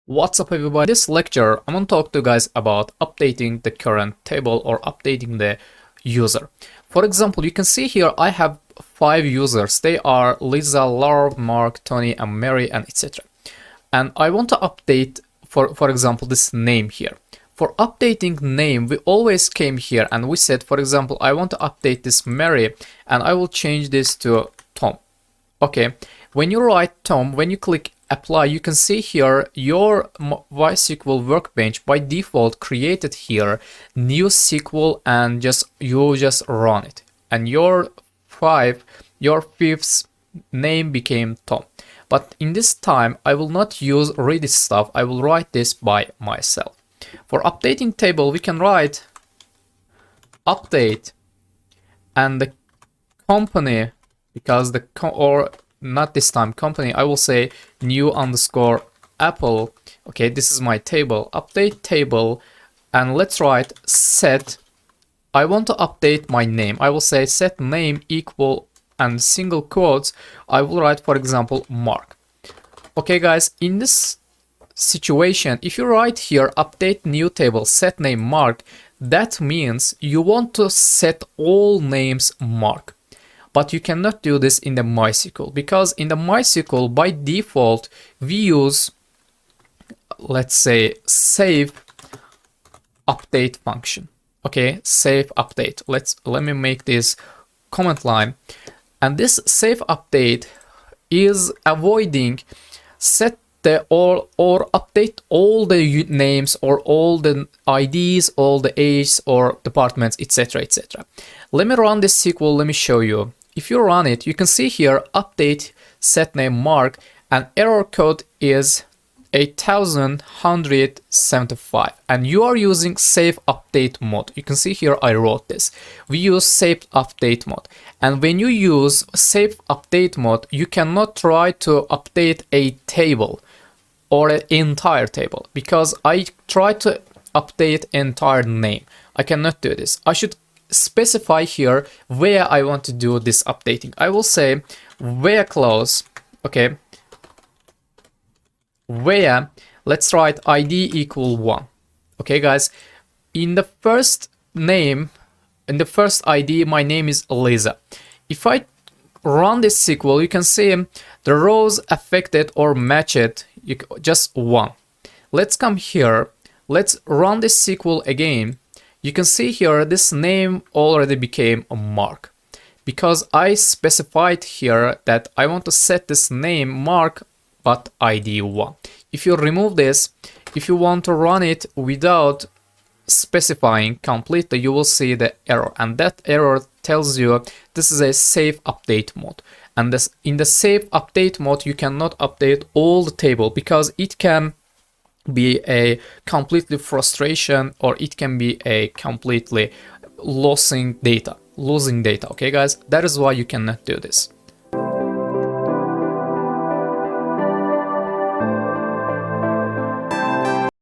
What's up everybody? In this lecture, I'm going to talk to you guys about updating the current table or updating the user. For example, you can see here I have 5 users. They are Lisa, Laura, Mark, Tony, and Mary, and etc. And I want to update, for example, this name here. For updating name, we always came here and we said, for example, I want to update this Mary and I will change this to Tom. Okay, when you write Tom, when you click apply, you can see here your MySQL workbench by default created here new SQL and you just run it, and your fifth name became Tom. But in this time I will not use Redis stuff, I will write this by myself. For updating table we can write update and the company, because the not this time company, I will say new underscore Apple. Okay, this is my table, update table, and let's write set. I want to update my name. I will say set name equal and single quotes. I will write, for example, Mark. Okay guys, in this situation, if you write here update new table set name Mark, that means you want to set all names Mark. But you cannot do this in the MySQL, because in the MySQL by default we use, let's say, save update function. Okay, save update. Let me make this comment line, and this save update is avoiding set the or update all the names or all the IDs, all the ages or departments, etc, etc. Let me run this SQL. Let me show you. If you run it, you can see here update set name Mark, and error code is 8175, and you are using save update mode. You can see here I wrote this. We use save update mode, and when you use save update mode you cannot try to update a table or an entire table, because I try to update entire name. I cannot do this. I should specify here where I want to do this updating. I will say where clause. Okay, where, let's write ID equal 1. Okay guys, in the first name, in the first ID, my name is Lisa. If I run this SQL, you can see the rows affected or matched just 1. Let's come here, let's run this SQL again. You can see here this name already became a Mark, because I specified here that I want to set this name Mark but ID 1. If you remove this, if you want to run it without specifying completely, you will see the error, and that error tells you this is a save update mode. And this, in the save update mode, you cannot update all the table, because it can be a completely frustration, or it can be a completely losing data. Okay guys, that is why you cannot do this.